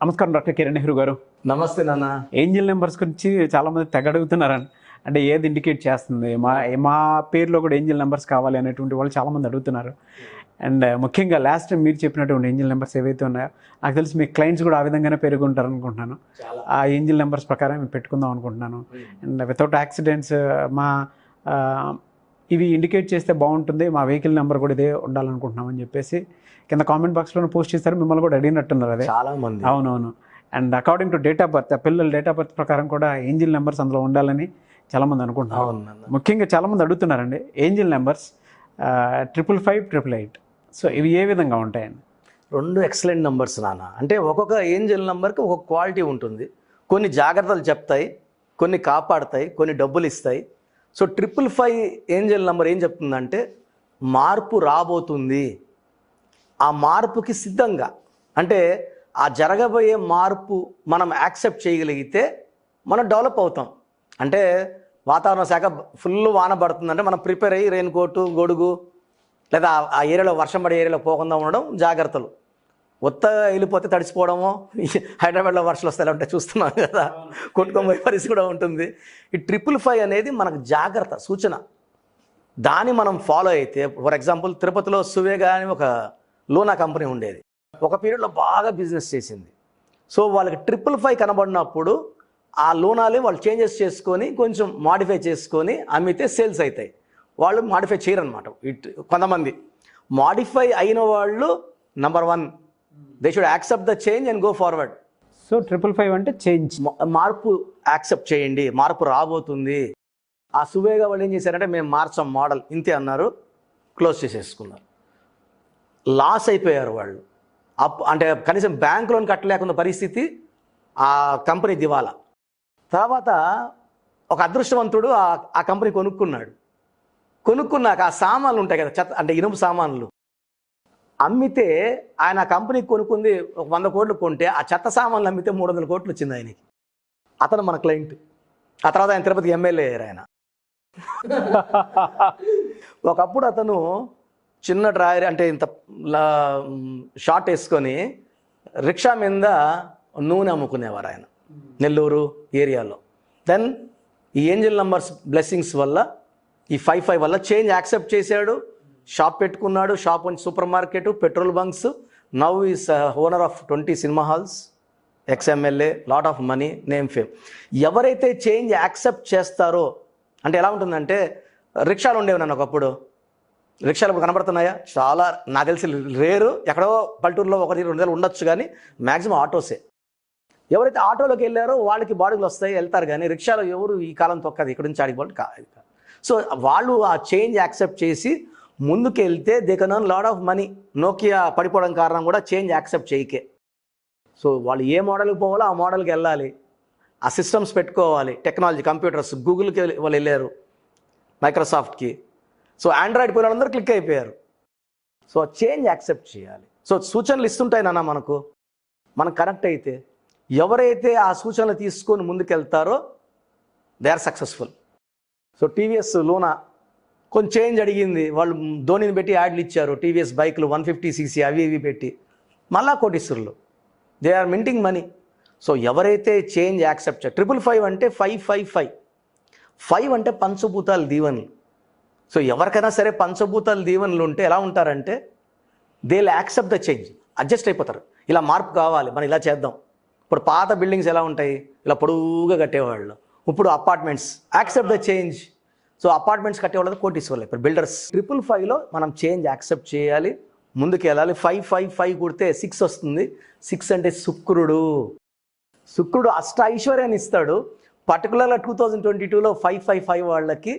నమస్కారం డాక్టర్ కిరణ్ నెహ్రూ గారు. నమస్తే నాన్న. ఏంజిల్ నెంబర్స్ గురించి చాలామంది తెగ అడుగుతున్నారండి. అంటే ఏది ఇండికేట్ చేస్తుంది, మా మా పేరులో కూడా ఏంజిల్ నెంబర్స్ కావాలి అనేటువంటి వాళ్ళు చాలామంది అడుగుతున్నారు. అండ్ ముఖ్యంగా లాస్ట్ టైం మీరు చెప్పినటువంటి ఏంజిల్ నెంబర్స్ ఏవైతే ఉన్నాయో నాకు తెలిసి మీ క్లయింట్స్ కూడా ఆ విధంగానే పెరుగుంటారు అనుకుంటున్నాను. ఆ ఏంజిల్ నెంబర్స్ ప్రకారం మేము పెట్టుకుందాం అనుకుంటున్నాను. అండ్ వితౌట్ యాక్సిడెంట్స్ మా ఇవి ఇండికేట్ చేస్తే బాగుంటుంది, మా వెహికల్ నెంబర్ కూడా ఇదే ఉండాలనుకుంటున్నాం అని చెప్పేసి కింద కామెంట్ బాక్స్లో పోస్ట్ చేస్తారు. మిమ్మల్ని కూడా అడిగినట్టున్నారు. అదే చాలా మంది. అవునవును. And according to date of birth, పిల్లల డేట్ ఆఫ్ బర్త్ ప్రకారం కూడా ఏంజిల్ నెంబర్స్ అందులో ఉండాలని చాలామంది అనుకుంటున్నారు. ముఖ్యంగా చాలామంది అడుగుతున్నారండి ఏంజిల్ నెంబర్స్ 555, 888. సో ఇవి ఏ విధంగా ఉంటాయండి? రెండు ఎక్సలెంట్ నెంబర్స్ నాన్న. అంటే ఒక్కొక్క ఏంజిల్ నెంబర్కి ఒక్కొక్క క్వాలిటీ ఉంటుంది. కొన్ని జాగ్రత్తలు చెప్తాయి, కొన్ని కాపాడతాయి, కొన్ని డబ్బులు ఇస్తాయి. సో 555 ఏంజిల్ నెంబర్ ఏం చెప్తుందంటే మార్పు రాబోతుంది. ఆ మార్పుకి సిద్ధంగా, అంటే ఆ జరగబోయే మార్పు మనం యాక్సెప్ట్ చేయగలిగితే మనం డెవలప్ అవుతాం. అంటే వాతావరణ శాఖ ఫుల్ వాన పడుతుందంటే మనం ప్రిపేర్ అయ్యి రెయిన్ కోటు, గొడుగు, లేదా ఆ ఏరియాలో వర్షం పడే ఏరియాలో పోకుండా ఉండడం జాగ్రత్తలు. వెళ్ళిపోతే తడిసిపోవడమో, హైదరాబాద్లో వర్షాలు వస్తాయి అంటే చూస్తున్నాం కదా, కొట్టుకోబోయే పరిస్థితి కూడా ఉంటుంది. ఈ 555 అనేది మనకు జాగ్రత్త సూచన. దాన్ని మనం ఫాలో అయితే, ఫర్ ఎగ్జాంపుల్ తిరుపతిలో సువేగా అని ఒక లోనా కంపెనీ ఉండేది. ఒక పీరియడ్లో బాగా బిజినెస్ చేసింది. సో వాళ్ళకి 555 కనబడినప్పుడు ఆ లోనాలే వాళ్ళు చేంజెస్ చేసుకొని కొంచెం మాడిఫై చేసుకొని అమ్మితే సేల్స్ అవుతాయి. వాళ్ళు మాడిఫై చేయరనమాట. కొంతమంది మాడిఫై అయిన వాళ్ళు number 1, they should accept the change and go forward. So 555 అంటే చేంజ్, మార్పు యాక్సెప్ట్ చేయండి, మార్పు రాబోతుంది. ఆ సువేగా వాళ్ళు ఏం చేశారంటే మేము మార్చాం మోడల్ ఇంతే అన్నారు, క్లోజ్ చేసేసుకున్నారు. లాస్ అయిపోయారు వాళ్ళు. అంటే కనీసం బ్యాంక్ లోన్ కట్టలేకున్న పరిస్థితి, ఆ కంపెనీ దివాలా. తర్వాత ఒక అదృష్టవంతుడు ఆ కంపెనీ కొనుక్కున్నాక ఆ సామాన్లు ఉంటాయి కదా, చెత్త అంటే ఇనుము సామాన్లు అమ్మితే, ఆయన ఆ కంపెనీ కొనుక్కుంది ఒక 100 కోట్లు కొంటే, ఆ చెత్త సామాన్లు అమ్మితే 300 కోట్లు వచ్చింది ఆయనకి. అతను మన క్లయింట్. ఆ తర్వాత ఆయన తిరుపతికి ఎమ్మెల్యే అయ్యారు ఆయన. ఒకప్పుడు అతను చిన్న డ్రాయర్ అంటే ఇంత షార్ట్ వేసుకొని రిక్షా మీద నూనె అమ్ముకునేవారు ఆయన నెల్లూరు ఏరియాలో. దెన్ ఈ ఏంజిల్ నంబర్స్ బ్లెస్సింగ్స్ వల్ల, ఈ 55 వల్ల చేంజ్ యాక్సెప్ట్ చేశాడు, షాప్ పెట్టుకున్నాడు. షాప్ నుంచి super market, petrol bunks. Now is owner of 20 cinema halls, ex-MLA, lot of money, name fame. ఎవరైతే చేంజ్ యాక్సెప్ట్ చేస్తారో, అంటే ఎలా ఉంటుందంటే రిక్షాలు ఉండేవి నన్ను ఒకప్పుడు. రిక్షాలు ఇప్పుడు కనబడుతున్నాయా? చాలా, నాకు తెలిసి రేరు, ఎక్కడో పల్లెటూరులో 1-2 ఉండొచ్చు, కానీ మ్యాక్సిమం ఆటోసే. ఎవరైతే ఆటోలోకి వెళ్ళారో వాళ్ళకి బాడుగులు వస్తాయి, వెళ్తారు. కానీ రిక్షాలో ఎవరు ఈ కాలం తొక్కదు, ఇక్కడ నుంచి ఆడిపోవడం కాదు. సో వాళ్ళు ఆ చేంజ్ యాక్సెప్ట్ చేసి ముందుకు వెళ్తే they can earn lot of money. Nokia పడిపోవడం కారణం కూడా చేంజ్ యాక్సెప్ట్ చేయకే. సో వాళ్ళు ఏ మోడల్కి పోవాలో ఆ మోడల్కి వెళ్ళాలి, ఆ సిస్టమ్స్ పెట్టుకోవాలి. టెక్నాలజీ, కంప్యూటర్స్, గూగుల్కి వాళ్ళు వెళ్ళారు, మైక్రోసాఫ్ట్కి. సో ఆండ్రాయిడ్ పిల్లలందరూ క్లిక్ అయిపోయారు. సో చేంజ్ యాక్సెప్ట్ చేయాలి. సో సూచనలు ఇస్తుంటాయి నాన్న మనకు, మనం కనెక్ట్ అయితే. ఎవరైతే ఆ సూచనలు తీసుకొని ముందుకెళ్తారో they are successful. So TVS లోనా కొంచెం చేంజ్ అడిగింది, వాళ్ళు ధోనిని పెట్టి యాడ్లు ఇచ్చారు. టీవీఎస్ బైకులు 150cc అవి ఇవి పెట్టి మళ్ళా కోటీశ్వరులు. They are minting money. So ఎవరైతే చేంజ్ యాక్సెప్ట్ 555 అంటే 555 అంటే పంచభూతాలు దీవెనలు. సో ఎవరికైనా సరే పంచభూతాలు దీవెనలు ఉంటే ఎలా ఉంటారంటే they will accept the change, adjust అయిపోతారు. ఇలా మార్పు కావాలి, మనం ఇలా చేద్దాం. ఇప్పుడు పాత బిల్డింగ్స్ ఎలా ఉంటాయి, ఇలా పొడువుగా కట్టేవాళ్ళు. ఇప్పుడు apartments, accept the change. So apartments కట్టేవాళ్ళు కోటీశ్వర్లు, ఇప్పుడు బిల్డర్స్. 555లో మనం చేంజ్ యాక్సెప్ట్ చేయాలి, ముందుకు వెళ్ళాలి. 555 కుడితే 6 వస్తుంది. 6 అంటే శుక్రుడు అష్ట ఐశ్వర్యాన్ని ఇస్తాడు. పర్టికులర్గా 2022లో 555 వాళ్ళకి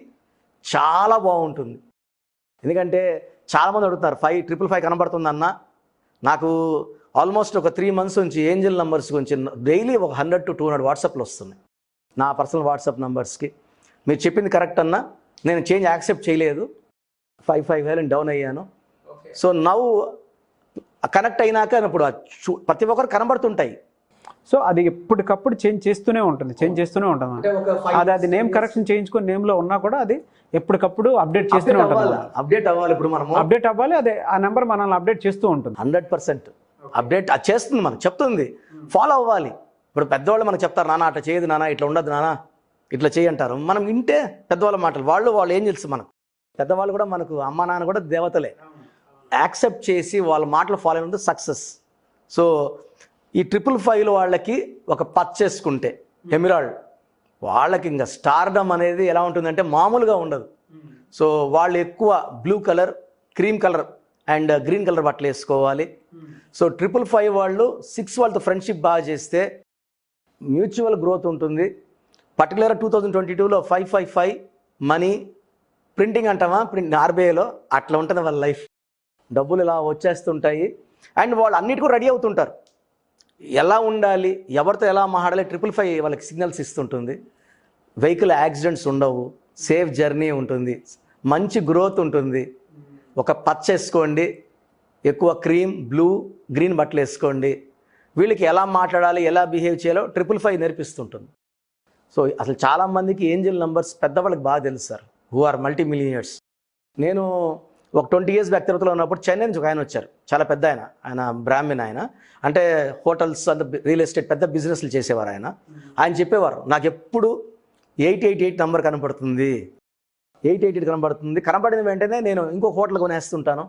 చాలా బాగుంటుంది. ఎందుకంటే చాలామంది అడుగుతారు 555 కనబడుతుందన్న. నాకు ఆల్మోస్ట్ ఒక 3 months నుంచి ఏంజిల్ నంబర్స్ గురించి డైలీ ఒక 100 to 200 వాట్సాప్లు వస్తున్నాయి నా పర్సనల్ వాట్సాప్ నంబర్స్కి. మీరు చెప్పింది కరెక్ట్ అన్న, నేను చేంజ్ యాక్సెప్ట్ చేయలేదు, 555 డౌన్ అయ్యాను. సో నవ్వు కనెక్ట్ అయినాక ఇప్పుడు ప్రతి ఒక్కరు కనబడుతుంటాయి. సో అది ఎప్పటికప్పుడు చేంజ్ చేస్తూనే ఉంటుంది. అది నేమ్ కరెక్షన్ చేయించుకొని నేమ్లో ఉన్నా కూడా అది ఎప్పటికప్పుడు అప్డేట్ చేస్తూనే ఉంటుంది. అప్డేట్ అవ్వాలి. ఇప్పుడు మనం అప్డేట్ అవ్వాలి, అదే ఆ నెంబర్ మనల్ని అప్డేట్ చేస్తూ ఉంటుంది. 100%. అప్డేట్ అది చేస్తుంది, మనకు చెప్తుంది, ఫాలో అవ్వాలి. ఇప్పుడు పెద్దవాళ్ళు మనకు చెప్తారు, నాన్న అట్లా చేయదు నాన్న, ఇట్లా ఉండదు నాన్న, ఇట్లా చేయి అంటారు. మనం వింటే పెద్దవాళ్ళ మాటలు, వాళ్ళు ఏం తెలుసు మనకు. పెద్దవాళ్ళు కూడా మనకు అమ్మ నాన్న కూడా దేవతలే. యాక్సెప్ట్ చేసి వాళ్ళ మాటలు ఫాలో అయినందుకు సక్సెస్. సో ఈ 555 వాళ్ళకి ఒక పర్చేసుకుంటే ఎమిరాల్డ్ వాళ్ళకి ఇంకా స్టార్డమ్ అనేది ఎలా ఉంటుందంటే మామూలుగా ఉండదు. సో వాళ్ళు ఎక్కువ blue colour, cream colour and green colour బట్టలు వేసుకోవాలి. సో 555 వాళ్ళు 6 వాళ్ళతో ఫ్రెండ్షిప్ బాగా చేస్తే మ్యూచువల్ గ్రోత్ ఉంటుంది. పర్టికులర్గా 2022లో 555 మనీ ప్రింటింగ్ అంటామా, ఆర్బీఐలో అట్లా ఉంటుంది వాళ్ళ లైఫ్. డబ్బులు ఇలా వచ్చేస్తుంటాయి అండ్ వాళ్ళు అన్నిటికీ రెడీ అవుతుంటారు. ఎలా ఉండాలి, ఎవరితో ఎలా మాట్లాడాలి 555 వాళ్ళకి సిగ్నల్స్ ఇస్తుంటుంది. వెహికల్ యాక్సిడెంట్స్ ఉండవు, సేఫ్ జర్నీ ఉంటుంది, మంచి గ్రోత్ ఉంటుంది. ఒక పచ్చ వేసుకోండి, ఎక్కువ క్రీమ్, బ్లూ, గ్రీన్ బట్టలు వేసుకోండి. వీళ్ళకి ఎలా మాట్లాడాలి, ఎలా బిహేవ్ చేయాలో 555 నేర్పిస్తుంటుంది. సో అసలు చాలామందికి ఏంజల్ నంబర్స్ పెద్దవాళ్ళకి బాగా తెలుసు sir, who are multimillionaires. నేను ఒక 20 years బ్యాక్ తిరుపతిలో ఉన్నప్పుడు చెన్నై నుంచి ఒక ఆయన వచ్చారు, చాలా పెద్ద ఆయన బ్రాహ్మణ్. ఆయన అంటే హోటల్స్ అండ్ రియల్ ఎస్టేట్ పెద్ద బిజినెస్లు చేసేవారు. ఆయన చెప్పేవారు, నాకు ఎప్పుడు 888 నెంబర్ కనపడుతుంది, 888 కనపడుతుంది, కనపడిన వెంటనే నేను ఇంకో హోటల్ కొనేస్తుంటాను.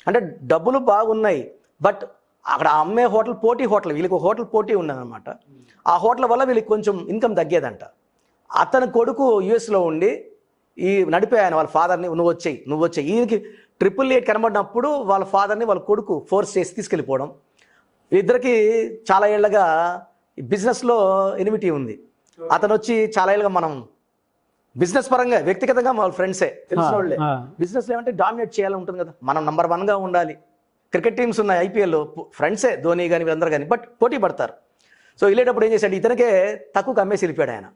అంటే డబ్బులు బాగున్నాయి, బట్ అక్కడ అమ్మే హోటల్ పోటీ హోటల్, వీళ్ళకి ఒక హోటల్ పోటీ ఉన్నదన్నమాట. ఆ హోటల్ వల్ల వీళ్ళకి కొంచెం ఇన్కమ్ తగ్గేదంట. అతని కొడుకు యుఎస్లో ఉండి ఈ నడిపే ఆయన వాళ్ళ ఫాదర్ని, నువ్వు వచ్చేయి. ఈయనకి 888 కనబడినప్పుడు వాళ్ళ ఫాదర్ని వాళ్ళ కొడుకు ఫోర్స్ చేసి తీసుకెళ్ళిపోవడం. ఇద్దరికి చాలా ఏళ్ళగా బిజినెస్లో ఎనిమిటీ ఉంది. అతను వచ్చి చాలా ఏళ్ళగా మనం బిజినెస్ పరంగా వ్యక్తిగతంగా వాళ్ళ ఫ్రెండ్సే, తెలిసిన వాళ్ళే. బిజినెస్లో ఏమంటే డామినేట్ చేయాలని ఉంటుంది కదా, మనం నంబర్ 1గా ఉండాలి. క్రికెట్ టీమ్స్ ఉన్నాయి ఐపీఎల్లో, ఫ్రెండ్సే, ధోని కానీ వీళ్ళందరూ కానీ, బట్ పోటీ పడతారు. సో వెళ్ళేటప్పుడు ఏం చేశాడు, ఇతనికే తక్కువ అమ్మేసి వెళ్ళిపోయాడు ఆయన.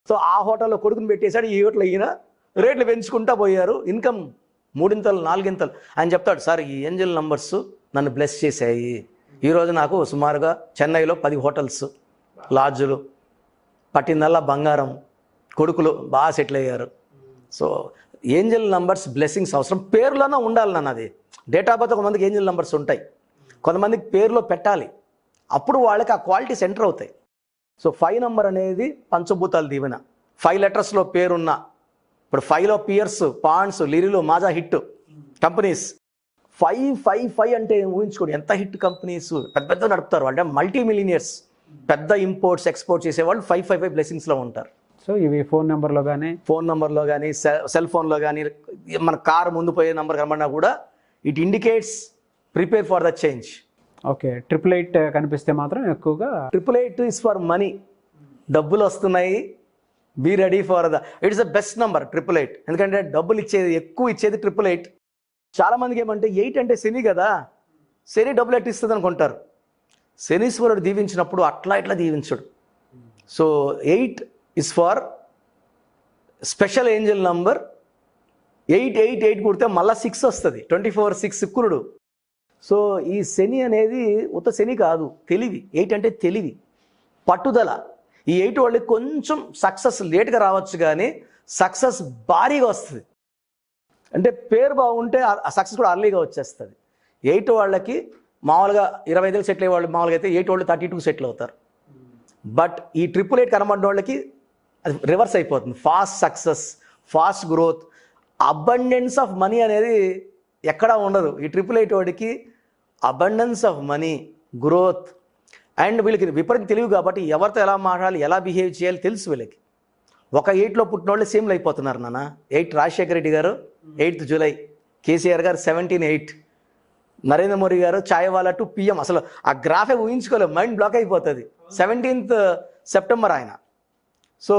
సో ఆ హోటల్లో కొడుకుని పెట్టేశాడు, ఈ హోటల్లో ఈయన రేట్లు పెంచుకుంటా పోయారు. ఇన్కమ్ 3 ఇంతలు 4 ఇంతలు. ఆయన చెప్తాడు, సార్ ఈ ఏంజల్ నంబర్స్ నన్ను బ్లెస్ చేశాయి. ఈరోజు నాకు సుమారుగా చెన్నైలో 10 హోటల్స్, లాడ్జులు, పట్టిందల్లా బంగారం, కొడుకులు బాగా సెటిల్ అయ్యారు. సో ఏంజల్ నంబర్స్ బ్లెస్సింగ్స్ అవసరం. పేరులోనే ఉండాలి నన్ను. అది డేట్ ఆఫ్ బర్త్ కొంతమందికి ఏంజల్ నంబర్స్ ఉంటాయి, కొంతమందికి పేరులో పెట్టాలి, అప్పుడు వాళ్ళకి ఆ క్వాలిటీస్ ఎంటర్ అవుతాయి. సో 5 నెంబర్ అనేది పంచభూతాల దీవెన. 5 లెటర్స్లో పేరున్న, ఇప్పుడు 5లో Pears, Pond's, Liril, Maaza Hit companies. 555 అంటే ఊహించుకోండి ఎంత హిట్ కంపెనీస్, పెద్ద పెద్ద నడుపుతారు. అంటే మల్టీ మిలియనియర్స్, పెద్ద ఇంపోర్ట్స్ ఎక్స్పోర్ట్ చేసేవాళ్ళు 555 బ్లెస్సింగ్స్లో ఉంటారు. సో ఇవి ఫోన్ నెంబర్లో కానీ సెల్ ఫోన్లో కానీ మన కార్ ముందు పోయే నెంబర్ కనబడినా కూడా it indicates prepare for the change. Okay, 888 కనిపిస్తే మాత్రం ఎక్కువగా 888 ఇస్ ఫర్ మనీ, డబ్బులు వస్తున్నాయి, be ready for the, it's the best number 888. ఎందుకంటే డబ్బులు ఎక్కువ ఇచ్చేది 888. చాలామందికి ఏమంటే 8 అంటే శని కదా, శని డబ్బులు ఎట్టు ఇస్తుంది అనుకుంటారు. శనీశ్వరుడు దీవించినప్పుడు అట్లా ఇట్లా దీవించడు. So 8 is for special angel number. 888 కుడితే మళ్ళీ 6 వస్తుంది, 24/6 శుక్రుడు. సో ఈ శని అనేది ఉత్త శని కాదు, తెలివి. 8 అంటే తెలివి, పట్టుదల. ఈ 8 వాళ్ళకి కొంచెం సక్సెస్ లేట్గా రావచ్చు, కానీ సక్సెస్ భారీగా వస్తుంది. అంటే పేరు బాగుంటే ఆ సక్సెస్ కూడా అర్లీగా వచ్చేస్తుంది. 8 వాళ్ళకి మామూలుగా 25 సెటిల్ అయ్యే వాళ్ళు మామూలుగా అయితే 8 వాళ్ళు 32 సెటిల్ అవుతారు. బట్ ఈ 888 కనబడిన వాళ్ళకి అది రివర్స్ అయిపోతుంది. Fast success, fast growth, abundance of money అనేది ఎక్కడా ఉండదు. ఈ 888 వాడికి abundance of money, growth. And వీళ్ళకి విపరీత తెలివి కాబట్టి ఎవరితో ఎలా మాట్లాడాలి, ఎలా బిహేవ్ చేయాలి తెలుసు వీళ్ళకి. ఒక 8లో పుట్టిన వాళ్ళు సేమ్లు అయిపోతున్నారు నాన్న. 8 రాజశేఖర రెడ్డి గారు 8th జూలై, కేసీఆర్ గారు 17/8, నరేంద్ర మోడీ గారు చాయ్వాలా టు PM. అసలు ఆ గ్రాఫే ఊహించుకోలేదు, మైండ్ బ్లాక్ అయిపోతుంది. 17th సెప్టెంబర్ ఆయన. సో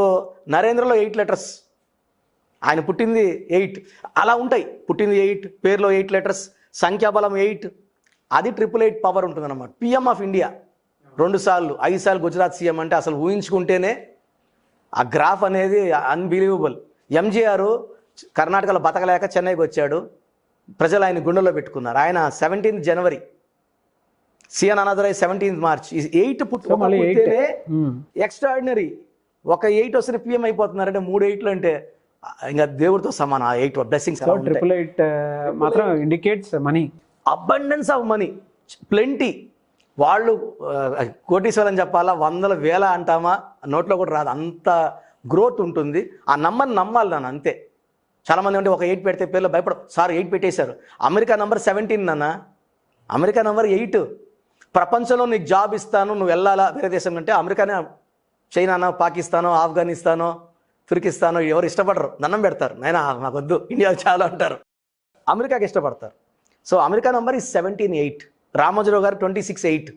నరేంద్రలో 8 లెటర్స్, ఆయన పుట్టింది 8. అలా ఉంటాయి, పుట్టింది 8, పేరులో 8 లెటర్స్, సంఖ్యాబలం 8. అది 888 పవర్ ఉంటుంది అన్నమాట. PM ఆఫ్ ఇండియా 2 సార్లు, 5 సార్లు గుజరాత్ సీఎం అంటే అసలు ఊహించుకుంటేనే ఆ గ్రాఫ్ అనేది అన్బిలీవబుల్. ఎంజీఆర్ కర్ణాటకలో బతకలేక చెన్నైకి వచ్చాడు, ప్రజలు ఆయన గుండెల్లో పెట్టుకున్నారు. ఆయన 17th జనవరి, సిఎన్ అనాథరాయ్ 17th మార్చ్. 8 పుట్టినే ఎక్స్ట్రాడినరీ. ఒక 8 వస్తే PM అయిపోతున్నారంటే 3 8లు అంటే ఇంకా దేవుడితో సమానం. ఆ 8 బ్లెస్సింగ్స్. 888 మాత్రం indicates money, abundance of money, plenty. వాళ్ళు కోటీశ్వరం చెప్పాలా, వందల వేల అంటామా, నోట్లో కూడా రాదు, అంత గ్రోత్ ఉంటుంది. ఆ నంబర్ని నమ్మాలి నాన్న, అంతే. చాలామంది అంటే ఒక 8 పెడితే పేర్లు భయపడ, సార్ 8 పెట్టేశారు. అమెరికా నంబర్ 17 నాన్న, అమెరికా నంబర్ 8. ప్రపంచంలో నీకు జాబ్ ఇస్తాను, నువ్వు వెళ్ళాలా వేరే దేశం అంటే అమెరికానే, చైనానో, పాకిస్తానో, ఆఫ్ఘనిస్తానో, తుర్కిస్తానో ఎవరు ఇష్టపడరు, దండం పెడతారు, నైనా నాకు వద్దు, ఇండియా చాలా అంటారు. అమెరికాకి ఇష్టపడతారు. సో అమెరికా నంబర్ ఈ 17-8. రామోజీరావు గారు 26-8,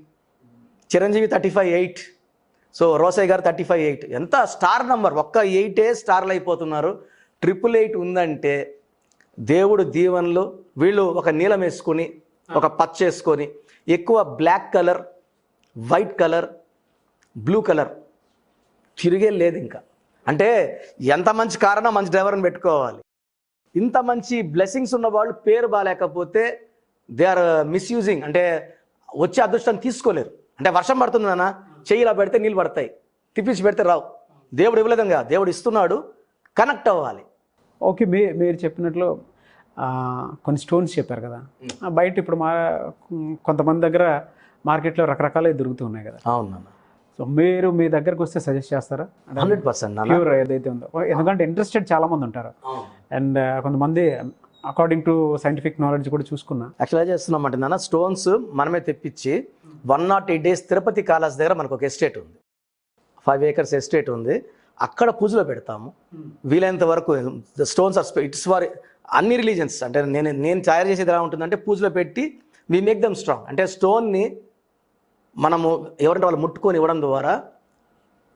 చిరంజీవి 35-8, సో రోసయ్య గారు 35-8. ఎంత స్టార్ నంబర్, ఒక్క 8 స్టార్లు అయిపోతున్నారు. 888 ఉందంటే దేవుడు దీవెనలు. వీళ్ళు ఒక నీలం వేసుకొని, ఒక పచ్చ వేసుకొని, ఎక్కువ black colour, white colour, blue colour తిరిగే లేదు ఇంకా. అంటే ఎంత మంచి కారణం, మంచి డ్రైవర్ని పెట్టుకోవాలి. ఇంత మంచి బ్లెస్సింగ్స్ ఉన్న వాళ్ళు పేరు బాగాలేకపోతే దే ఆర్ మిస్యూజింగ్, అంటే వచ్చే అదృష్టాన్ని తీసుకోలేరు. అంటే వర్షం పడుతుంది నాన్న, చెయ్యిలా పెడితే నీళ్ళు పడతాయి, తిప్పించి పెడితే రావు. దేవుడు ఇవ్వలేదంగా, దేవుడు ఇస్తున్నాడు, కనెక్ట్ అవ్వాలి. ఓకే, మీరు చెప్పినట్లు కొన్ని స్టోన్స్ చెప్పారు కదా, బయట ఇప్పుడు కొంతమంది దగ్గర మార్కెట్లో రకరకాలవి దొరుకుతూ ఉన్నాయి కదా. అవును నాన్న. సో మీరు మీ దగ్గరకు వస్తే సజెస్ట్ చేస్తారా? 100% ప్యూర్ ఏదైతే ఉందో, ఎందుకంటే ఇంట్రెస్టెడ్ చాలామంది ఉంటారు. అండ్ కొంతమంది అకార్డింగ్ టు సైంటిఫిక్ నాలెడ్జ్ కూడా చూసుకున్నా యాక్చువల్గా చేస్తున్నామంటే నాన్న, స్టోన్స్ మనమే తెప్పించి 108 days తిరుపతి కాలాస్ దగ్గర మనకు ఒక ఎస్టేట్ ఉంది, 5 acres ఎస్టేట్ ఉంది. అక్కడ పూజలో పెడతాము. వీలైనంత వరకు స్టోన్స్ ఆర్ ఇట్స్ ఫర్ అన్ని రిలీజన్స్. అంటే నేను తయారు చేసేది ఎలా ఉంటుందంటే, పూజలో పెట్టి వి మేక్ దమ్ స్ట్రాంగ్. అంటే స్టోన్ని మనము ఎవరంటే వాళ్ళు ముట్టుకొని ఇవ్వడం ద్వారా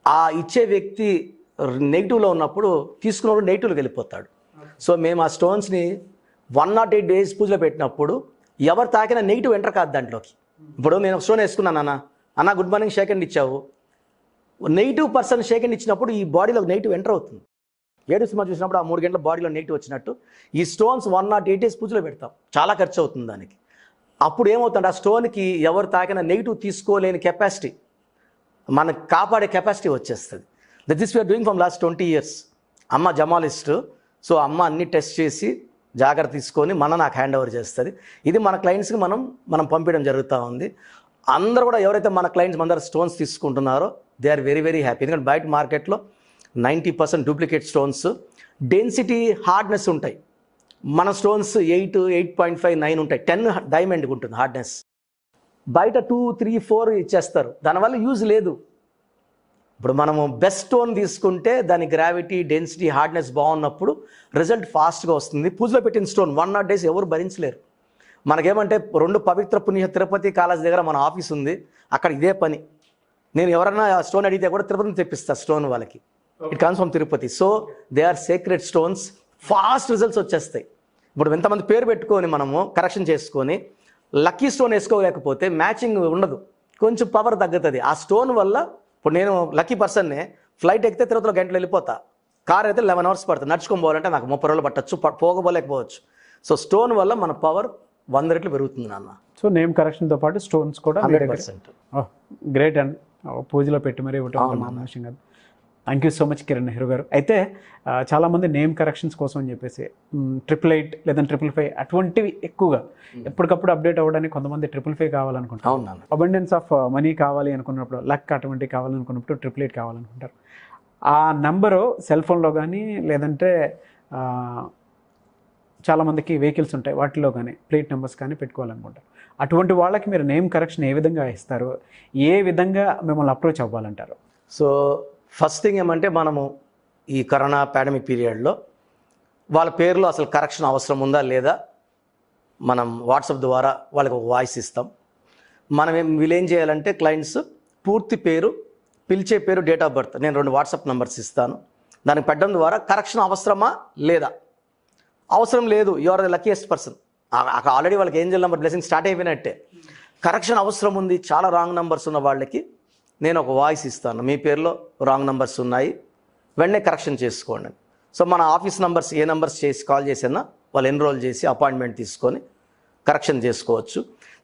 ఆ ఇచ్చే వ్యక్తి నెగిటివ్లో ఉన్నప్పుడు తీసుకున్నప్పుడు నెగిటివ్లోకి వెళ్ళిపోతాడు. సో మేము ఆ స్టోన్స్ని 108 days పూజలో పెట్టినప్పుడు ఎవరు తాకినా నెగిటివ్ ఎంటర్ కాదు దాంట్లోకి. ఇప్పుడు నేను స్టోన్ వేసుకున్నాను అన్న గుడ్ మార్నింగ్ షేక్ హ్యాండ్ ఇచ్చావు, నెగిటివ్ పర్సన్ షేక్ హ్యాండ్ ఇచ్చినప్పుడు ఈ బాడీలో నెగిటివ్ ఎంటర్ అవుతుంది. 7 సినిమా చూసినప్పుడు ఆ 3 గంటల బాడీలో నెగిటివ్ వచ్చినట్టు ఈ స్టోన్స్ 108 days పూజలో పెడతాం. చాలా ఖర్చు అవుతుంది దానికి. అప్పుడు ఏమవుతుంది, ఆ స్టోన్కి ఎవరు తాకినా నెగిటివ్ తీసుకోలేని కెపాసిటీ, మనకు కాపాడే కెపాసిటీ వచ్చేస్తుంది. This we're doing from last 20 years. అమ్మ జమాలిస్ట్, సో అమ్మ అన్ని టెస్ట్ చేసి జాగ్రత్త తీసుకొని నాకు హ్యాండ్ ఓవర్ చేస్తుంది. ఇది మన క్లయింట్స్కి మనం పంపించడం జరుగుతూ ఉంది. అందరూ కూడా ఎవరైతే మన క్లయింట్స్ మన దగ్గర స్టోన్స్ తీసుకుంటున్నారో they are very very happy. ఎందుకంటే బయట మార్కెట్లో 90% డూప్లికేట్ స్టోన్స్, డెన్సిటీ, హార్డ్నెస్ ఉంటాయి. మన స్టోన్స్ 8, 8.5, 9 ఉంటాయి. 10 డైమండ్ ఉంటుంది హార్డ్నెస్. బయట 2, 3, 4 ఇచ్చేస్తారు, దానివల్ల యూజ్ లేదు. ఇప్పుడు మనము బెస్ట్ స్టోన్ తీసుకుంటే దాని గ్రావిటీ, డెన్సిటీ, హార్డ్నెస్ బాగున్నప్పుడు రిజల్ట్ ఫాస్ట్గా వస్తుంది. పూజలో పెట్టిన స్టోన్ 108 days ఎవరు భరించలేరు. మనకేమంటే 2 పవిత్ర పుణ్య తిరుపతి కాలేజ్ దగ్గర మన ఆఫీస్ ఉంది, అక్కడ ఇదే పని. నేను ఎవరైనా స్టోన్ అడిగితే కూడా తిరుపతిని తెప్పిస్తా స్టోన్ వాళ్ళకి. It comes from Tirupati. So they are secret stones, fast results వచ్చేస్తాయి. ఇప్పుడు ఎంతమంది పేరు పెట్టుకొని మనము కరెక్షన్ చేసుకొని లక్కీ స్టోన్ వేసుకోలేకపోతే మ్యాచింగ్ ఉండదు, కొంచెం పవర్ తగ్గుతుంది. ఆ స్టోన్ వల్ల ఇప్పుడు నేను లక్కీ పర్సన్నే, ఫ్లైట్ ఎక్కితే తిరుపతిలో గంటలు వెళ్ళిపోతా, కార్ అయితే 11 hours పడుతుంది, నడుచుకొని పోవాలంటే నాకు 30 రోజులు పట్టచ్చు, పోకపోలేకపోవచ్చు. సో స్టోన్ వల్ల మన పవర్ 100 రెట్లు పెరుగుతుంది నాన్న. సో నేమ్ కరెక్షన్తో పాటు స్టోన్స్ కూడా 100%. గ్రేట్ అండి, పూజలో పెట్టి మరీ ఇవ్వటం విషయం కాదు. Thank you so much Kiran Nehru గారు. అయితే చాలామంది నేమ్ కరెక్షన్స్ కోసం అని చెప్పేసి 888 లేదా 555 అటువంటివి ఎక్కువగా ఎప్పటికప్పుడు అప్డేట్ అవ్వడానికి కొంతమంది 555 కావాలనుకుంటారు. అవును. అబండెన్స్ ఆఫ్ మనీ కావాలి అనుకున్నప్పుడు, లక్ అటువంటివి కావాలనుకున్నప్పుడు 888 కావాలనుకుంటారు. ఆ నెంబరు సెల్ ఫోన్లో కానీ లేదంటే చాలామందికి వెహికల్స్ ఉంటాయి, వాటిలో కానీ ప్లేట్ నెంబర్స్ కానీ పెట్టుకోవాలనుకుంటారు. అటువంటి వాళ్ళకి మీరు నేమ్ కరెక్షన్ ఏ విధంగా ఇస్తారు, ఏ విధంగా మిమ్మల్ని అప్రోచ్ అవ్వాలంటారు? సో ఫస్ట్ థింగ్ ఏమంటే, మనము ఈ కరోనా పాండమిక్ పీరియడ్లో వాళ్ళ పేర్లో అసలు కరెక్షన్ అవసరం ఉందా లేదా మనం వాట్సాప్ ద్వారా వాళ్ళకి ఒక వాయిస్ ఇస్తాం. వీళ్ళు ఏం చేయాలంటే, క్లయింట్స్ పూర్తి పేరు, పిలిచే పేరు, డేట్ ఆఫ్ బర్త్, నేను 2 వాట్సాప్ నెంబర్స్ ఇస్తాను. దానికి పెట్టడం ద్వారా కరెక్షన్ అవసరమా లేదా, అవసరం లేదు, you are the luckiest person, already వాళ్ళకి ఏంజల్ నెంబర్ బ్లెస్సింగ్ స్టార్ట్ అయిపోయినట్టే. కరెక్షన్ అవసరం ఉంది, చాలా రాంగ్ నెంబర్స్ ఉన్న వాళ్ళకి నేను ఒక వాయిస్ ఇస్తాను, మీ పేరులో రాంగ్ నెంబర్స్ ఉన్నాయి, వెంటనే కరెక్షన్ చేసుకోండి. సో మన ఆఫీస్ నెంబర్స్ ఏ నెంబర్స్ చేసి కాల్ చేసినా వాళ్ళు ఎన్రోల్ చేసి అపాయింట్మెంట్ తీసుకొని కరెక్షన్ చేసుకోవచ్చు.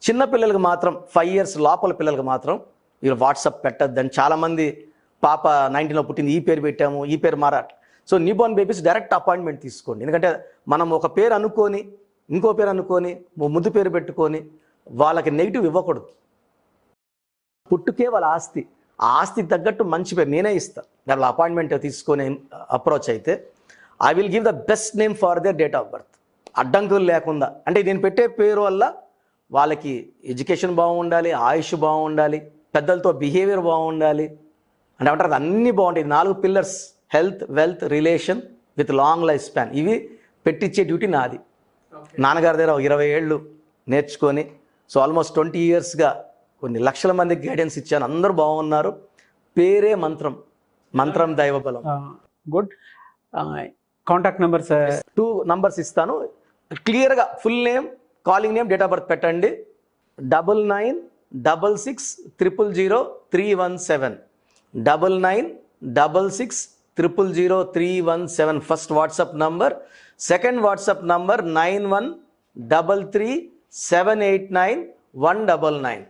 చిన్నపిల్లలకు మాత్రం 5 years లోపల పిల్లలకు మాత్రం మీరు వాట్సాప్ పెట్టద్దని, చాలామంది పాప 19లో పుట్టింది, ఈ పేరు పెట్టాము, ఈ పేరు మారాట్. So newborn babies direct appointment తీసుకోండి. ఎందుకంటే మనం ఒక పేరు అనుకొని ఇంకో పేరు అనుకొని ముద్దు పేరు పెట్టుకొని వాళ్ళకి నెగిటివ్ ఇవ్వకూడదు. పుట్టుకే వాళ్ళ ఆస్తి. ఆ ఆస్తికి తగ్గట్టు మంచి పేరు నేనే ఇస్తాను. వాళ్ళ అపాయింట్మెంట్ తీసుకొని అప్రోచ్ అయితే I will give the best name for their date of birth, అడ్డంకులు లేకుండా. అంటే నేను పెట్టే పేరు వల్ల వాళ్ళకి ఎడ్యుకేషన్ బాగుండాలి, ఆయుష్ బాగుండాలి, పెద్దలతో బిహేవియర్ బాగుండాలి, అంటే అంటారు అన్నీ బాగుంటాయి. 4 pillars: health, wealth, relation with long life span. ఇవి పెట్టించే డ్యూటీ నాది. నాన్నగారి దగ్గర 20 ఏళ్ళు నేర్చుకొని, సో ఆల్మోస్ట్ 20 ఇయర్స్గా కొన్ని లక్షల మందికి గైడెన్స్ ఇచ్చాను. అందరూ బాగున్నారు. పేరే మంత్రం, మంత్రం దైవబలం. గుడ్. కాంటాక్ట్ నెంబర్స్ 2 నంబర్స్ ఇస్తాను. క్లియర్గా full name, calling name, date of birth పెట్టండి. 9966000317, 9966000317 first WhatsApp number. Second WhatsApp number 9133789199,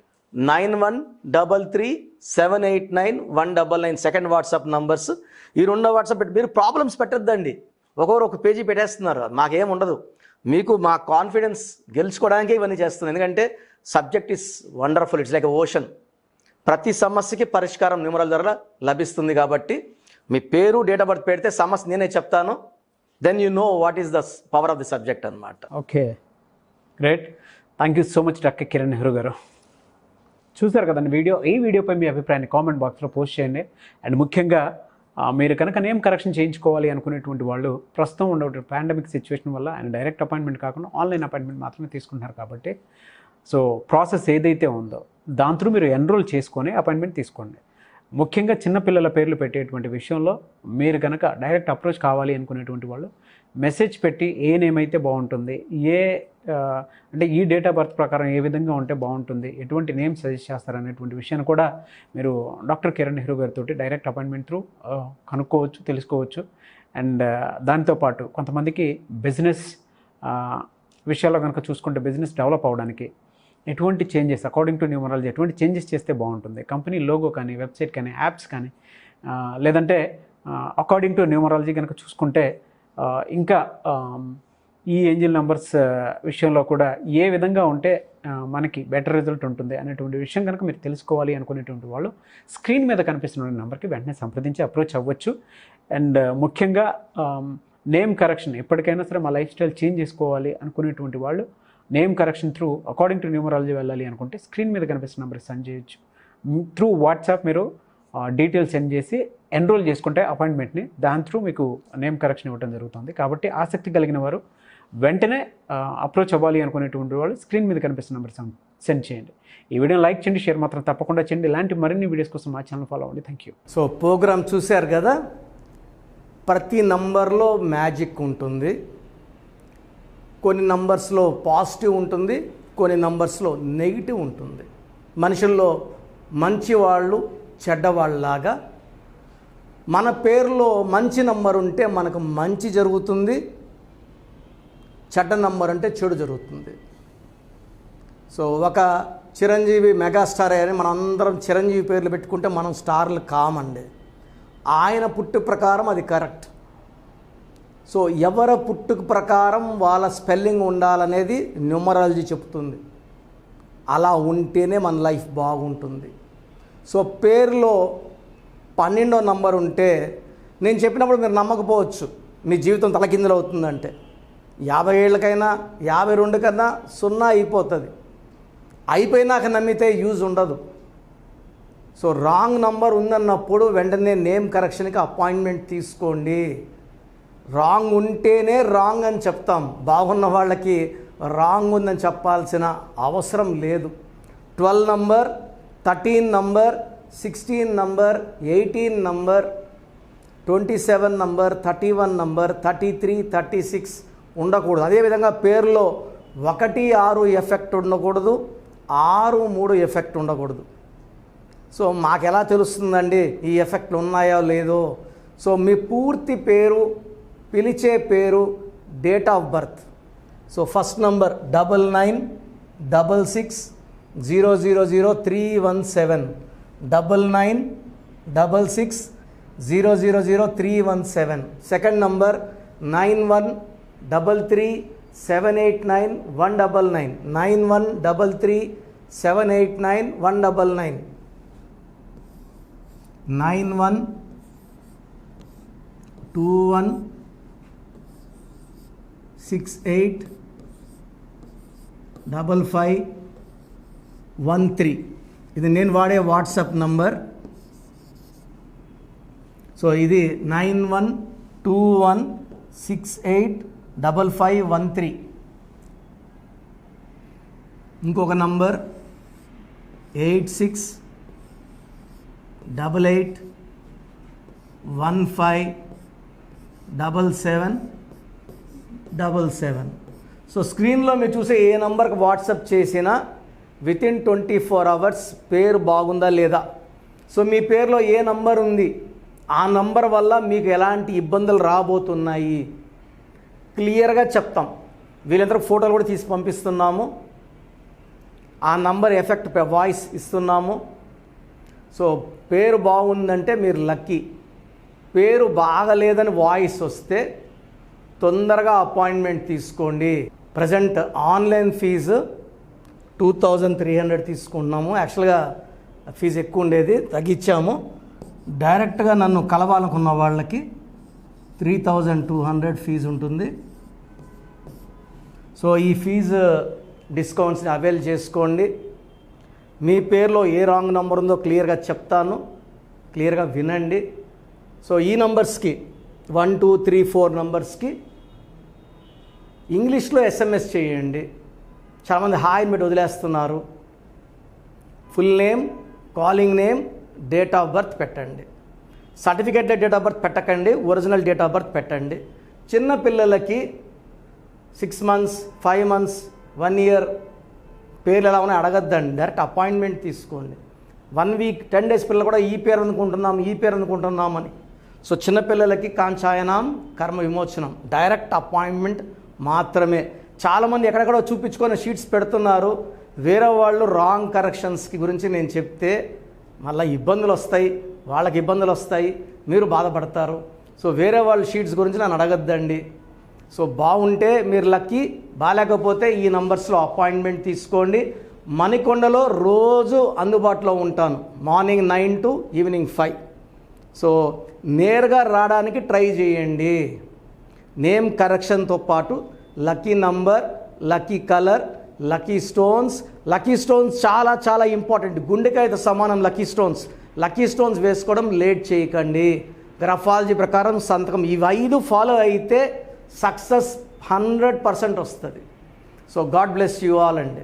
9133789199 second WhatsApp numbers. ఈ 2వ వాట్సాప్ పెట్టి మీరు ప్రాబ్లమ్స్ పెట్టద్దండి. ఒక్కొక్కరు ఒక పేజీ పెట్టేస్తున్నారు, మాకేం ఉండదు. మీకు మా కాన్ఫిడెన్స్ గెలుచుకోవడానికే ఇవన్నీ చేస్తుంది. ఎందుకంటే subject is wonderful, it's like ocean. ప్రతి సమస్యకి పరిష్కారం న్యూమరాలజీ ద్వారా లభిస్తుంది. కాబట్టి మీ పేరు, డేట్ ఆఫ్ బర్త్ పెడితే సమస్య నేనే చెప్తాను. Then you know what is the power of the subject అనమాట. Okay, great. Thank you so much doctor Kiran Nehru garu. చూసారు కదండి వీడియో. ఈ వీడియోపై మీ అభిప్రాయాన్ని కామెంట్ బాక్స్లో పోస్ట్ చేయండి. అండ్ ముఖ్యంగా మీరు కనుక నేమ్ కరెక్షన్ చేయించుకోవాలి అనుకునేటువంటి వాళ్ళు ప్రస్తుతం ఉండే పాండమిక్ సిచ్యువేషన్ వల్ల ఆయన డైరెక్ట్ అపాయింట్మెంట్ కాకుండా ఆన్లైన్ అపాయింట్మెంట్ మాత్రమే తీసుకుంటున్నారు. కాబట్టి సో ప్రాసెస్ ఏదైతే ఉందో దాంతో మీరు ఎన్రోల్ చేసుకొని అపాయింట్మెంట్ తీసుకోండి. ముఖ్యంగా చిన్నపిల్లల పేర్లు పెట్టేటువంటి విషయంలో మీరు కనుక డైరెక్ట్ అప్రోచ్ కావాలి అనుకునేటువంటి వాళ్ళు మెసేజ్ పెట్టి ఏ నేమ్ అయితే బాగుంటుంది, అంటే ఈ డేట్ ఆఫ్ బర్త్ ప్రకారం ఏ విధంగా ఉంటే బాగుంటుంది, ఎటువంటి నేమ్ సజెస్ట్ చేస్తారు అనేటువంటి విషయాన్ని కూడా మీరు డాక్టర్ కిరణ్ నెహ్రూ గారితో డైరెక్ట్ అపాయింట్మెంట్ త్రూ కనుక్కోవచ్చు, తెలుసుకోవచ్చు. అండ్ దాంతోపాటు కొంతమందికి బిజినెస్ విషయాల్లో కనుక చూసుకుంటే బిజినెస్ డెవలప్ అవ్వడానికి ఎటువంటి చేంజెస్ అకార్డింగ్ టు న్యూమరాలజీ ఎటువంటి చేంజెస్ చేస్తే బాగుంటుంది, కంపెనీ లోగో కానీ, వెబ్సైట్ కానీ, యాప్స్ కానీ, లేదంటే అకార్డింగ్ టు న్యూమరాలజీ కనుక చూసుకుంటే ఇంకా ఈ ఏంజిల్ నెంబర్స్ విషయంలో కూడా ఏ విధంగా ఉంటే మనకి బెటర్ రిజల్ట్ ఉంటుంది అనేటువంటి విషయం కనుక మీరు తెలుసుకోవాలి అనుకునేటువంటి వాళ్ళు స్క్రీన్ మీద కనిపిస్తున్న నెంబర్కి వెంటనే సంప్రదించి అప్రోచ్ అవ్వచ్చు. అండ్ ముఖ్యంగా నేమ్ కరెక్షన్ ఎప్పటికైనా సరే మా లైఫ్ స్టైల్ చేంజ్ చేసుకోవాలి అనుకునేటువంటి వాళ్ళు name correction through according to numerology వెళ్ళాలి అనుకుంటే స్క్రీన్ మీద కనిపిస్తున్న నెంబర్కి సెండ్ చేయొచ్చు. త్రూ వాట్సాప్ మీరు డీటెయిల్స్ సెండ్ చేసి ఎన్రోల్ చేసుకుంటే అపాయింట్మెంట్ని దాని త్రూ మీకు నేమ్ కరెక్షన్ ఇవ్వడం జరుగుతుంది. కాబట్టి ఆసక్తి కలిగిన వారు వెంటనే అప్రోచ్ అవ్వాలి అనుకునేటువంటి వాళ్ళు స్క్రీన్ మీద కనిపిస్తున్న నెంబర్ సెండ్ చేయండి. ఈ వీడియోని లైక్ చేయండి, షేర్ మాత్రం తప్పకుండా చేయండి. ఇలాంటి మరిన్ని వీడియోస్ కోసం మా ఛానల్ ఫాలో అవ్వండి. Thank you. సో ప్రోగ్రామ్ చూశారు కదా, ప్రతి నంబర్లో మ్యాజిక్ ఉంటుంది. కొన్ని నంబర్స్లో పాజిటివ్ ఉంటుంది, కొన్ని నంబర్స్లో నెగిటివ్ ఉంటుంది. మనుషుల్లో మంచివాళ్ళు చెడ్డవాళ్ళలాగా మన పేరులో మంచి నంబర్ ఉంటే మనకు మంచి జరుగుతుంది, చెడ్డ నంబర్ అంటే చెడు జరుగుతుంది. సో ఒక చిరంజీవి మెగాస్టార్ అని మనం అందరం చిరంజీవి పేర్లు పెట్టుకుంటే మనం స్టార్లు కామండి. ఆయన పుట్టు ప్రకారం అది కరెక్ట్. సో ఎవరి పుట్టుక ప్రకారం వాళ్ళ స్పెల్లింగ్ ఉండాలనేది న్యూమరాలజీ చెప్తుంది. అలా ఉంటేనే మన లైఫ్ బాగుంటుంది. సో పేరులో 12వ నంబర్ ఉంటే నేను చెప్పినప్పుడు మీరు నమ్మకపోవచ్చు, మీ జీవితం తలకిందులు అవుతుందంటే 50 ఏళ్ళకైనా 52 కన్నా 0 అయిపోతుంది. అయిపోయినాక నమ్మితే యూజ్ ఉండదు. సో రాంగ్ నంబర్ ఉందన్నప్పుడు వెంటనే నేమ్ కరెక్షన్కి అపాయింట్మెంట్ తీసుకోండి. రాంగ్ ఉంటేనే రాంగ్ అని చెప్తాం, బాగున్న వాళ్ళకి రాంగ్ ఉందని చెప్పాల్సిన అవసరం లేదు. 12 number, 13 number, 16 number, 18 number, 27 number, 31 number, 33, 36 ఉండకూడదు. అదేవిధంగా పేరులో 1, 6 ఎఫెక్ట్ ఉండకూడదు, 6, 3 ఎఫెక్ట్ ఉండకూడదు. సో మాకు ఎలా తెలుస్తుందండి ఈ ఎఫెక్ట్లు ఉన్నాయో లేదో? సో మీ పూర్తి పేరు, పిలిచే పేరు, date of birth. So first number 9966000317, 9966000317. Second number 9133789199, 9133789199. 9121685513. ఇది నేను వాడే వాట్సాప్ నంబర్. సో ఇది 9121685513. ఇంకొక నంబర్ 8688157777. సో స్క్రీన్లో మీరు చూసే ఏ నంబర్కి వాట్సాప్ చేసినా వితిన్ 24 అవర్స్ పేరు బాగుందా లేదా, సో మీ పేరులో ఏ నంబర్ ఉంది, ఆ నంబర్ వల్ల మీకు ఎలాంటి ఇబ్బందులు రాబోతున్నాయి క్లియర్గా చెప్తాం. వీళ్ళందరికీ ఫోటోలు కూడా తీసి పంపిస్తున్నాము. ఆ నంబర్ ఎఫెక్ట్ వాయిస్ ఇస్తున్నాము. సో పేరు బాగుందంటే మీరు లక్కీ. పేరు బాగలేదని వాయిస్ వస్తే తొందరగా అపాయింట్మెంట్ తీసుకోండి. ప్రజెంట్ ఆన్లైన్ ఫీజు 2300 తీసుకుంటున్నాము. యాక్చువల్గా ఫీజు ఎక్కువ ఉండేది, తగ్గించాము. డైరెక్ట్గా నన్ను కలవాలనుకున్న వాళ్ళకి 3200 ఫీజు ఉంటుంది. సో ఈ ఫీజు డిస్కౌంట్స్ని అవైల్ చేసుకోండి. మీ పేరులో ఏ రాంగ్ నెంబర్ ఉందో క్లియర్గా చెప్తాను, క్లియర్గా వినండి. సో ఈ నంబర్స్కి 1 2 3 4 నంబర్స్కి ఇంగ్లీష్లో ఎస్ఎంఎస్ చేయండి. చాలామంది హాయ్ మీరు వదిలేస్తున్నారు. Full name, calling name, date of birth పెట్టండి. సర్టిఫికేట్ డేట్ ఆఫ్ బర్త్ పెట్టకండి, ఒరిజినల్ డేట్ ఆఫ్ బర్త్ పెట్టండి. చిన్న పిల్లలకి 6 months 5 months 1 year పేర్లు ఎలా ఉన్నాయి అడగద్దండి, డైరెక్ట్ అపాయింట్మెంట్ తీసుకోండి. 1 week 10 days పిల్లలు కూడా ఈ పేరు అనుకుంటున్నామని. సో చిన్నపిల్లలకి కాంచాయనం కర్మ విమోచనం, డైరెక్ట్ అపాయింట్మెంట్ మాత్రమే. చాలామంది ఎక్కడెక్కడో చూపించుకొని షీట్స్ పెడుతున్నారు. వేరే వాళ్ళు రాంగ్ కరెక్షన్స్కి గురించి నేను చెప్తే మళ్ళీ ఇబ్బందులు వస్తాయి, వాళ్ళకి ఇబ్బందులు వస్తాయి, మీరు బాధపడతారు. సో వేరే వాళ్ళ షీట్స్ గురించి నన్ను అడగద్దండి. సో బాగుంటే మీరు లక్కీ, బాగాలేకపోతే ఈ నంబర్స్లో అపాయింట్మెంట్ తీసుకోండి. మణికొండలో రోజు అందుబాటులో ఉంటాను, మార్నింగ్ 9 to ఈవినింగ్ 5. సో నేరుగా రావడానికి ట్రై చేయండి. నేమ్ కరెక్షన్తో పాటు lucky number, lucky colour, lucky stones చాలా చాలా ఇంపార్టెంట్. గుండెకాయతో సమానం లక్కీ స్టోన్స్ వేసుకోవడం లేట్ చేయకండి. గ్రఫాలజీ ప్రకారం సంతకం, ఇవి 5 ఫాలో అయితే సక్సెస్ 100% వస్తుంది. So God bless you all అండి.